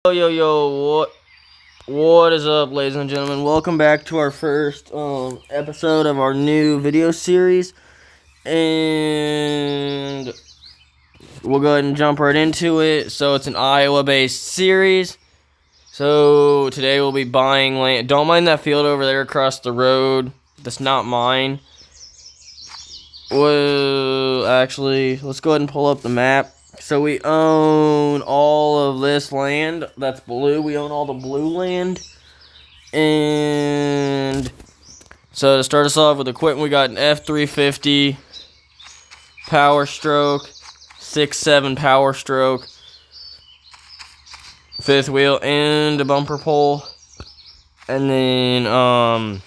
What is up, ladies and gentlemen? Welcome back to our first episode of our new video series, and we'll go ahead and jump right into it. So it's an Iowa-based series. So today we'll be buying land. Don't mind that field over there across the road. That's not mine. Well, actually, let's go ahead and pull up the map. So we own all of this land. That's blue. We own all the blue land. And so to start us off with equipment, we got an F350 Power Stroke, 6.7 Power Stroke, fifth wheel, and a bumper pole. And then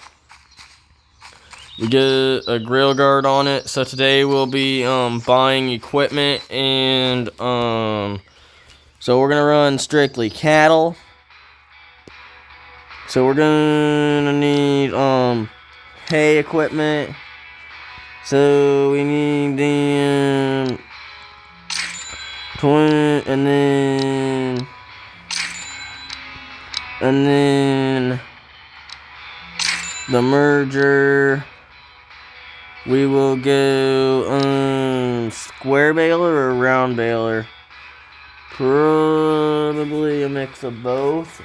we get a grill guard on it. So today we'll be buying equipment, and so we're gonna run strictly cattle. So we're gonna need hay equipment. So we need the and then the merger. We will go square baler or round baler. Probably a mix of both.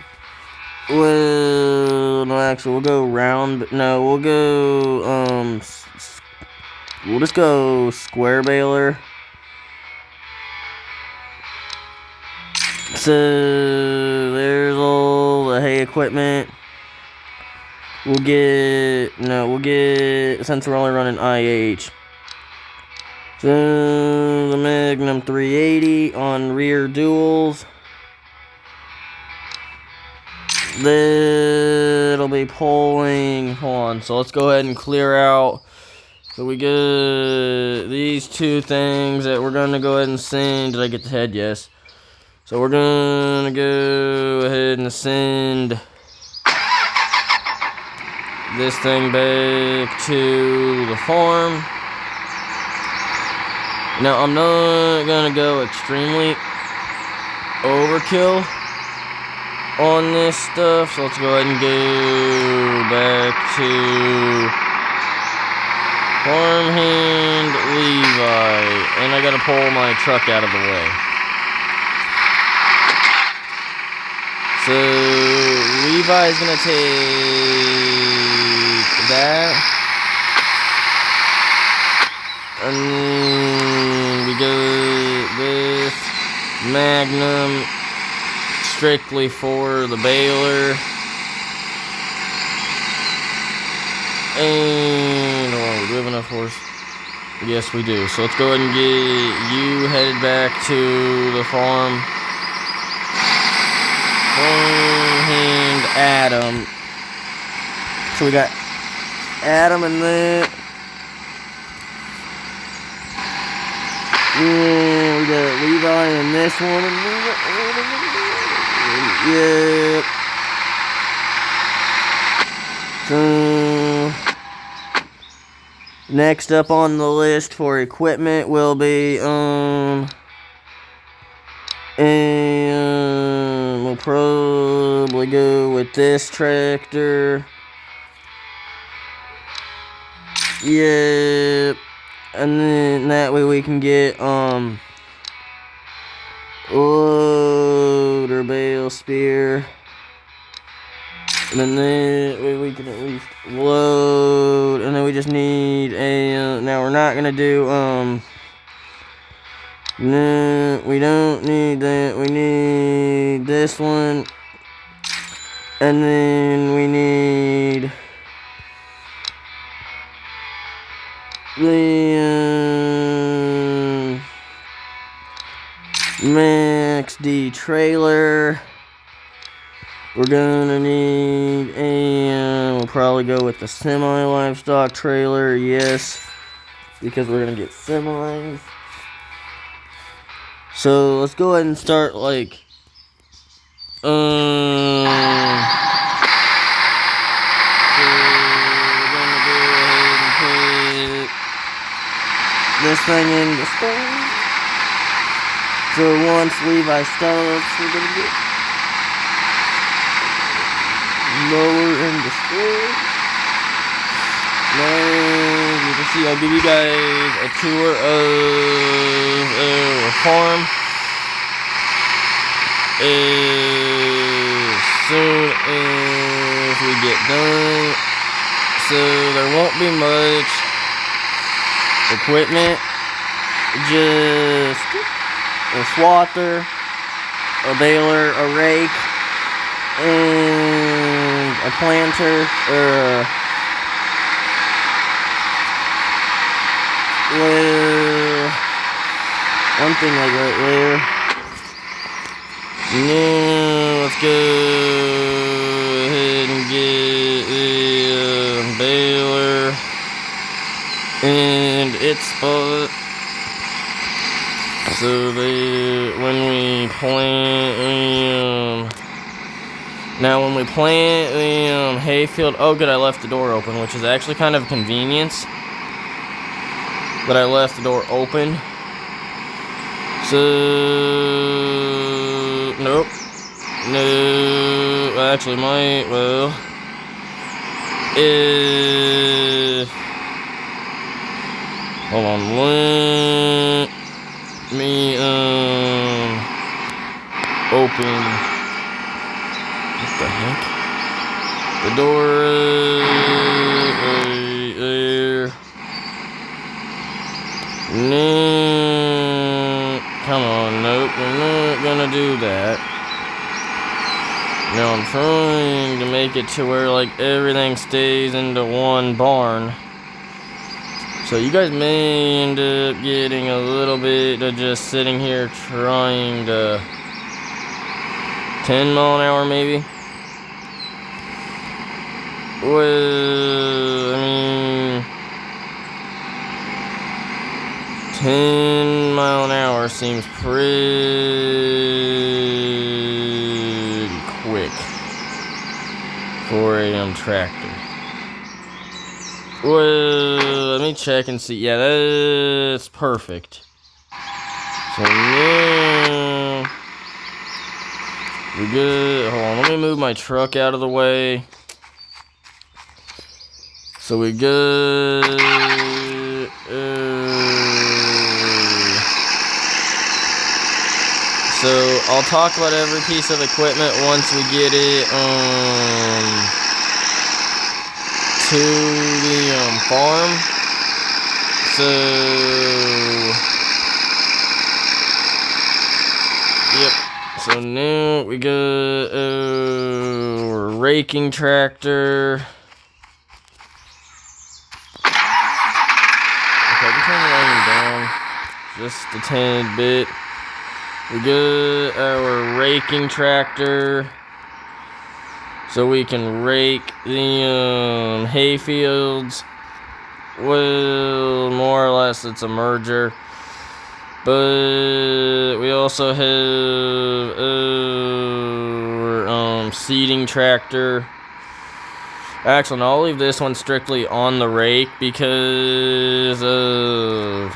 Well, no, actually, we'll go round. No, we'll go we'll just go square baler. So there's all the hay equipment. We'll get, since we're only running IH. So the Magnum 380 on rear duals. That'll be pulling, hold on, so let's go ahead and clear out. So we get these two things that we're gonna go ahead and send. Did I get the head? Yes. So we're gonna go ahead and send this thing back to the farm. Now I'm not gonna go extremely overkill on this stuff, so let's go ahead and go back to farmhand Levi, and I gotta pull my truck out of the way. So Levi is gonna take that, and then we go this Magnum strictly for the baler. And oh, do we have enough horse? Yes, we do. So let's go ahead and get you headed back to the farm. And Adam. So we got Adam and that. Yeah, we got Levi in this one. Yep. So next up on the list for equipment will be and we'll probably go with this tractor. Yep. And then that way we can get loader, bale, spear. And then that way we can at least load. And then we just need a now we're not gonna do no, we don't need that. We need this one. And then we need the Max D trailer. We're gonna need we'll probably go with the semi livestock trailer, yes, because we're gonna get semis. So let's go ahead and start like so we're gonna go ahead and put this thing in the store. So once Levi starts, we're gonna get see, I'll give you guys a tour of our farm as soon as we get done. So there won't be much equipment, just a swather, a baler, a rake, and a planter, or one thing like right there. Now let's go ahead and get the baler and its spot. So when we plant when we plant the hayfield, oh good, I left the door open, which is actually kind of a convenience that I left the door open. So nope, no, actually might, well, hold on, let me open, what the heck, the door right there. No, come on, nope, we're not gonna do that. Now I'm trying to make it to where like everything stays into one barn. So you guys may end up getting a little bit of just sitting here trying to 10 mile an hour maybe. Well, I mean, 10 mile an hour seems pretty quick for a tractor. Well, let me check and see. Yeah, that's perfect. So now we're good. Hold on, let me move my truck out of the way. So we good. So I'll talk about every piece of equipment once we get it to the farm. So yep. So now we got a raking tractor. Okay, we turn the lighting down just a tad bit. We got our raking tractor, so we can rake the hay fields. Well, more or less it's a merger, but we also have our seeding tractor. Actually, no, I'll leave this one strictly on the rake because of.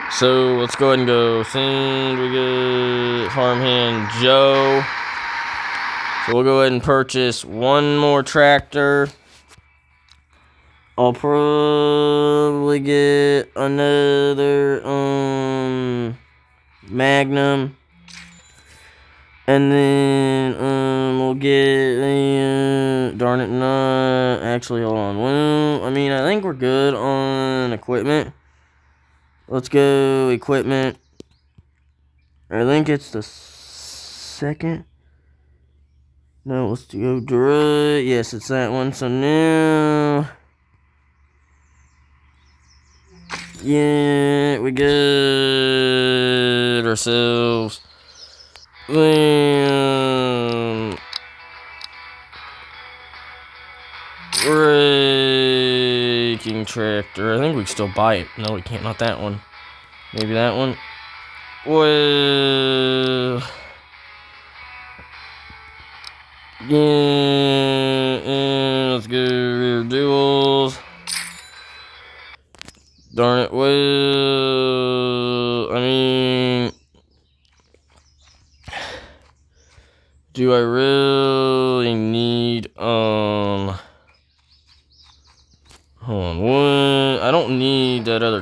So let's go ahead and go. Send we got farmhand Joe. So we'll go ahead and purchase one more tractor. I'll probably get another Magnum, and then we'll get a darn it, not actually. Hold on. Well, I mean, I think we're good on equipment. Let's go equipment. I think it's the second. No, let's go dry. Yes, it's that one. So now, yeah, we got ourselves the raking tractor. I think we can still buy it. No, we can't. Not that one. Maybe that one. Well, yeah, let's go rear duals. Darn it, well, I mean, do I really need, hold on,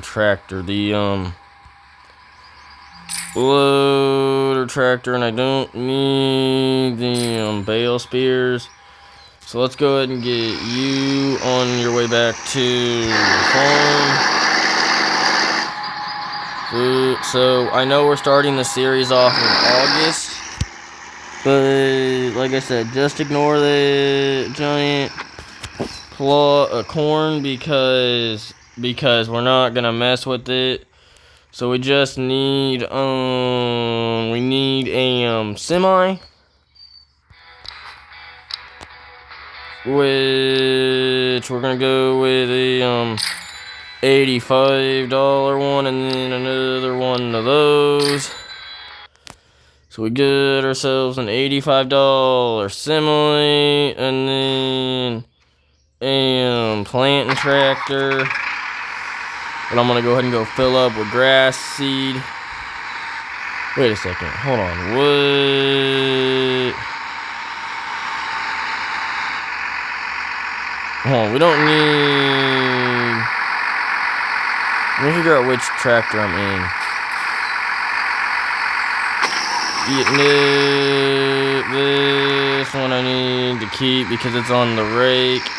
tractor. The loader tractor, and I don't need the bale spears. So let's go ahead and get you on your way back to the farm. So I know we're starting the series off in August, but like I said, just ignore the giant corn because we're not gonna mess with it. So we just need we need a semi, which we're gonna go with a $85 one, and then another one of those. So we get ourselves an $85 semi, and then a planting tractor. But I'm gonna go ahead and go fill up with grass seed. Wait a second, hold on. What? Hold on, we don't need. Let me figure out which tractor I'm in. This one I need to keep because it's on the rake.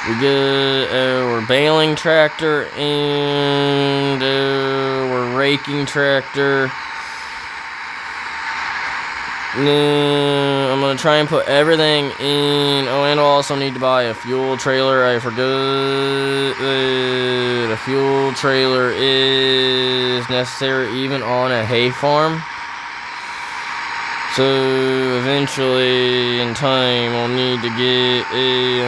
We get our baling tractor and our raking tractor. I'm gonna try and put everything in. Oh, and I'll also need to buy a fuel trailer. I forgot that a fuel trailer is necessary even on a hay farm. So eventually, in time, I'll need to get a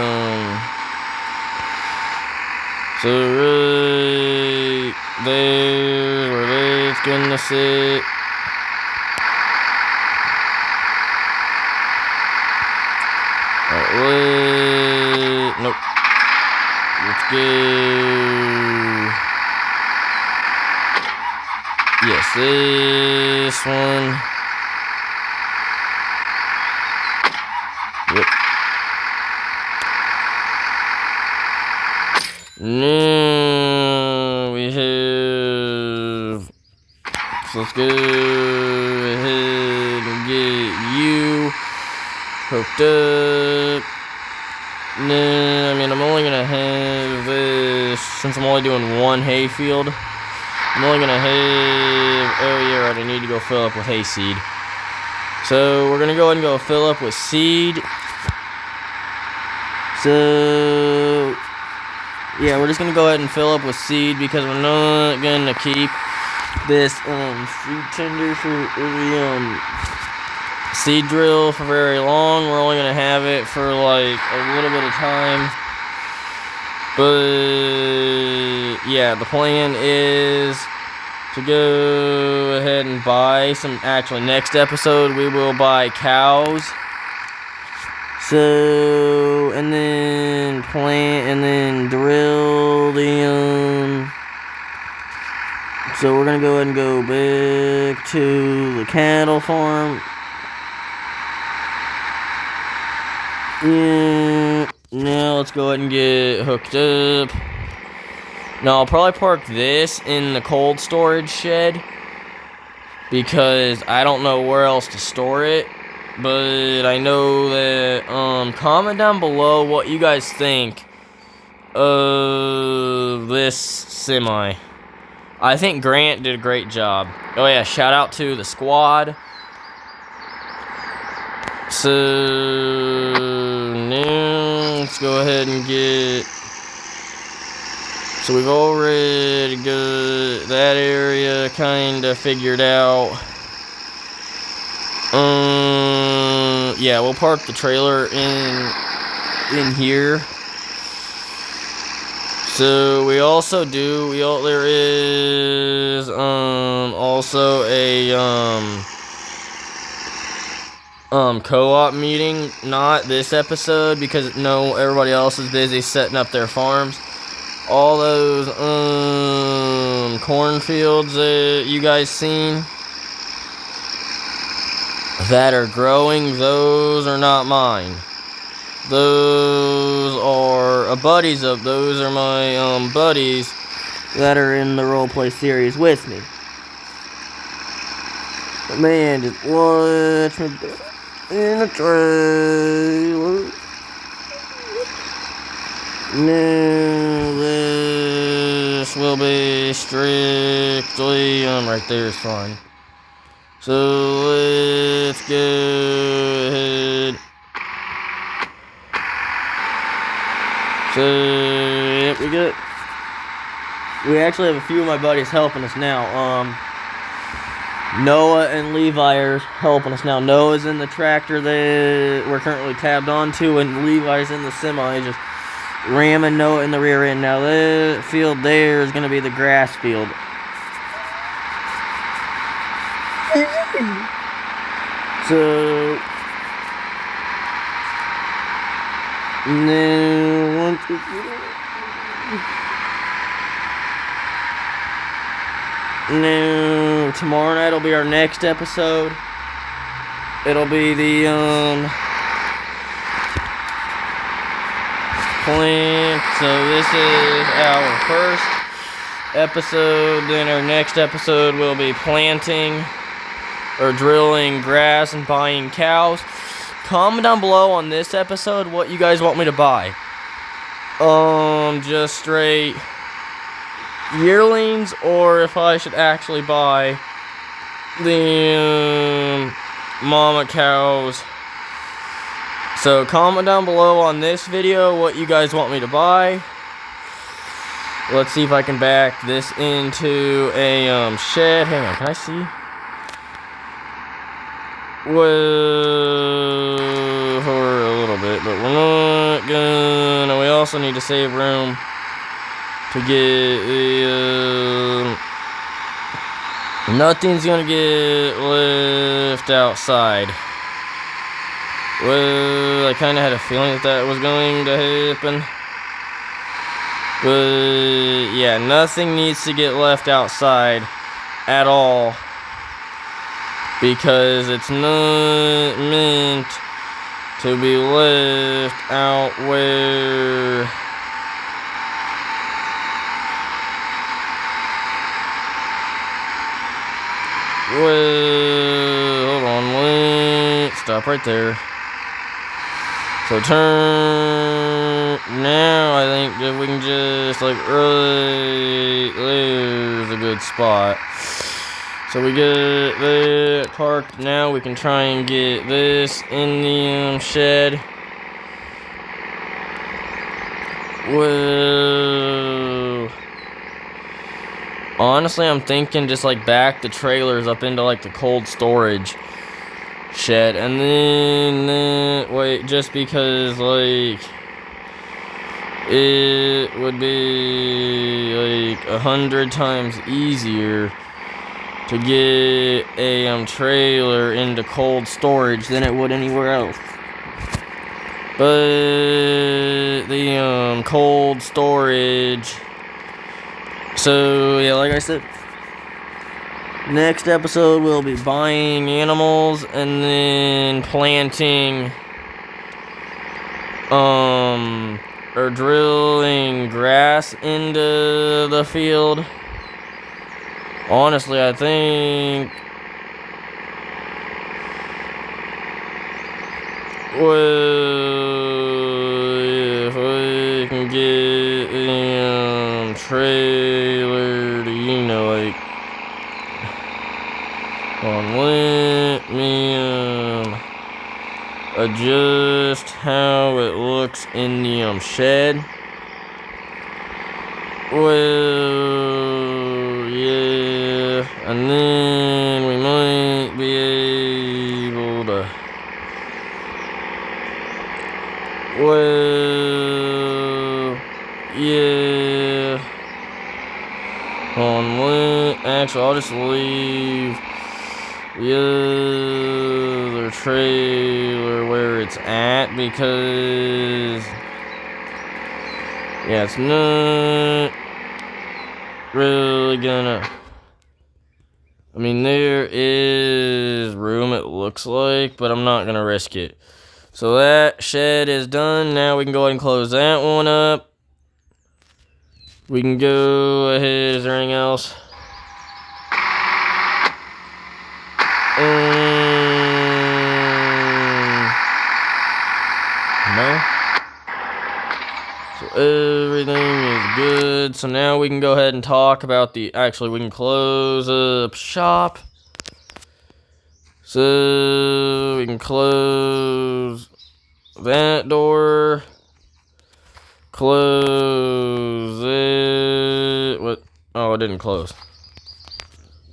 So right there, where that's gonna sit. Alright, nope. Let's go. Yes, this one. Yep. Now we have. So let's go ahead and get you hooked up. No, I mean, I'm only gonna have this since I'm only doing one hay field. I'm only gonna have. Oh, yeah, right. I need to go fill up with hay seed. So we're gonna go ahead and go fill up with seed. So. Yeah, we're just gonna go ahead and fill up with seed because we're not gonna keep this seed tender for the seed drill for very long. We're only gonna have it for like a little bit of time. But yeah, the plan is to go ahead and buy some. Actually, next episode we will buy cows. So, and then plant, and then drill the, so we're gonna go ahead and go back to the cattle farm. Yeah, now let's go ahead and get hooked up. Now, I'll probably park this in the cold storage shed because I don't know where else to store it. But I know that, comment down below what you guys think of this semi. I think Grant did a great job. Oh yeah, shout out to the squad. So, now, let's go ahead and get... So we've already got that area kind of figured out. Yeah, we'll park the trailer in here. So we also do there is also a co-op meeting, not this episode because no, everybody else is busy setting up their farms. All those cornfields that you guys seen that are growing, those are not mine. Those are those are my buddies that are in the roleplay series with me. But man, just watch me in a trailer. No, this will be strictly right there is fine. So let's go ahead. So yep, we actually have a few of my buddies helping us now. Noah and Levi are helping us now. Noah's in the tractor that we're currently tabbed onto, and Levi's in the semi, just ramming Noah in the rear end. Now that field there is going to be the grass field. So now once we no, tomorrow night will be our next episode. It'll be the plant. So this is our first episode. Then our next episode will be planting or drilling grass and buying cows. Comment down below on this episode what you guys want me to buy. Just straight yearlings, or if I should actually buy the mama cows. So comment down below on this video what you guys want me to buy. Let's see if I can back this into a shed. Hang on, can I see? Well, for a little bit, but we're not gonna. We also need to save room to get the nothing's gonna get left outside. Well, I kind of had a feeling that was going to happen, but yeah, nothing needs to get left outside at all, because it's not meant to be left out where hold on, let's stop right there. So turn now. I think if we can just like right there's a good spot. So we get that parked. Now we can try and get this in the shed. Whoa. Honestly, I'm thinking just like back the trailers up into like the cold storage shed, and then wait, just because like it would be like 100 times easier to get a trailer into cold storage than it would anywhere else. But the cold storage. So yeah, like I said, next episode we'll be buying animals and then planting or drilling grass into the field. Honestly, I think if we can get a trailer to, like, let me adjust how it looks in the shed. Well, yeah, and then we might be able to, well, yeah, actually, I'll just leave the other trailer where it's at, because yeah, it's not really gonna, I mean, there is room, it looks like, but I'm not gonna risk it. So that shed is done. Now we can go ahead and close that one up. We can go ahead. Is there anything else? No. So everything is good. So now we can go ahead and talk about the. Actually, we can close up shop. So we can close that door. Close it. What? Oh, it didn't close.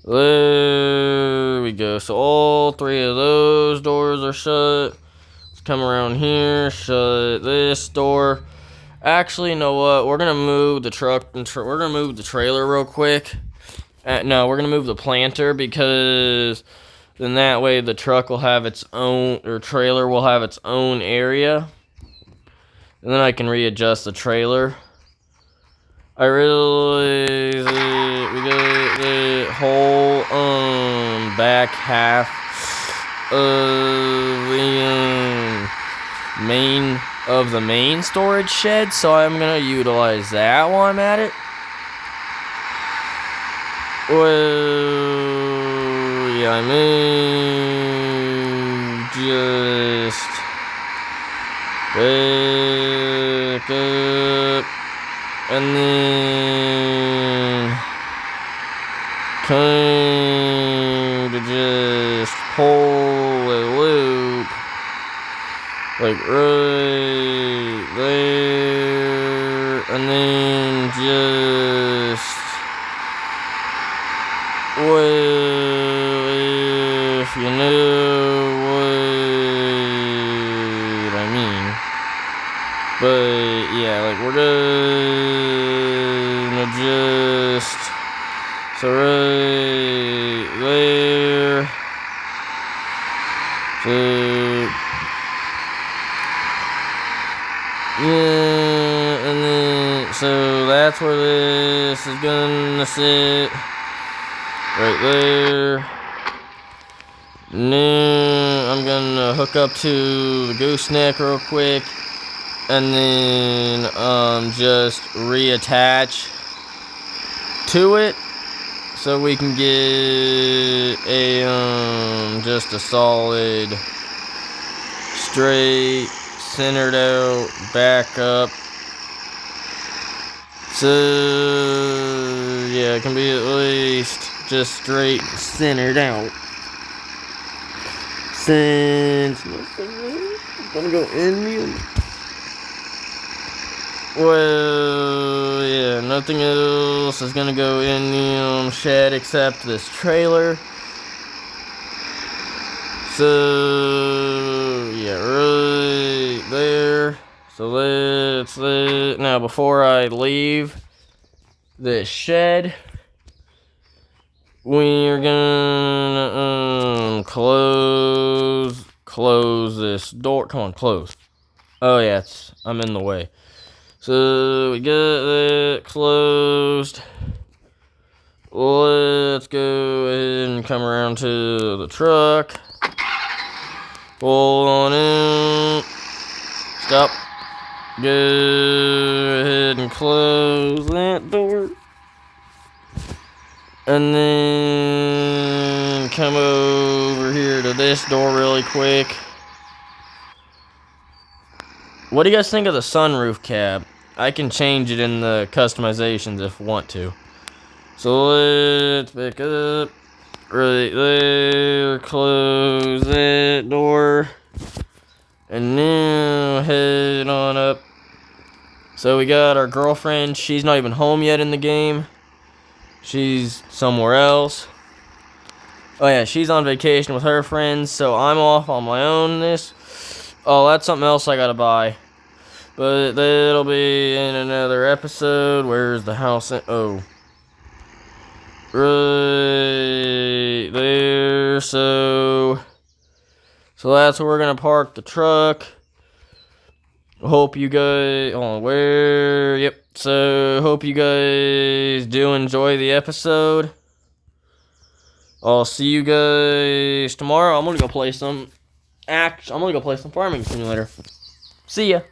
There we go. So all three of those doors are shut. Let's come around here. Shut this door. Actually, you know what? We're gonna move the truck. We're gonna move the trailer real quick. No, we're gonna move the planter because then that way the truck will have its own, or trailer will have its own area. And then I can readjust the trailer. I realize we got the whole back half of the main storage shed, so I'm gonna utilize that while I'm at it. Well, yeah, I may just back up and then kind of just pull a loop like right there, and then just, well, if you know what I mean. But yeah, like we're gonna just, so right there, so yeah, and then so that's where this is gonna sit, right there. Now I'm gonna hook up to the gooseneck real quick, and then just reattach to it so we can get a just a solid, straight, centered out, back up. So yeah, it can be at least just straight centered out. Since I'm gonna go in me. Well, yeah, nothing else is gonna go in the shed except this trailer. So yeah, right there. So let's now before I leave this shed, we're gonna close this door. Come on, close. Oh yeah, I'm in the way. So we got that closed. Let's go ahead and come around to the truck. Pull on in. Stop. Go ahead and close that door. And then come over here to this door really quick. What do you guys think of the sunroof cap? I can change it in the customizations if I want to. So let's back up right there, close that door, and now head on up. So we got our girlfriend. She's not even home yet in the game. She's somewhere else. Oh yeah, she's on vacation with her friends, so I'm off on my own this. Oh, that's something else I gotta buy. But that'll be in another episode. Where's the house? Oh. Right there. So that's where we're going to park the truck. Hope you guys... Oh, where? Yep. So, hope you guys do enjoy the episode. I'll see you guys tomorrow. I'm going to go play some... I'm going to go play some Farming Simulator. See ya.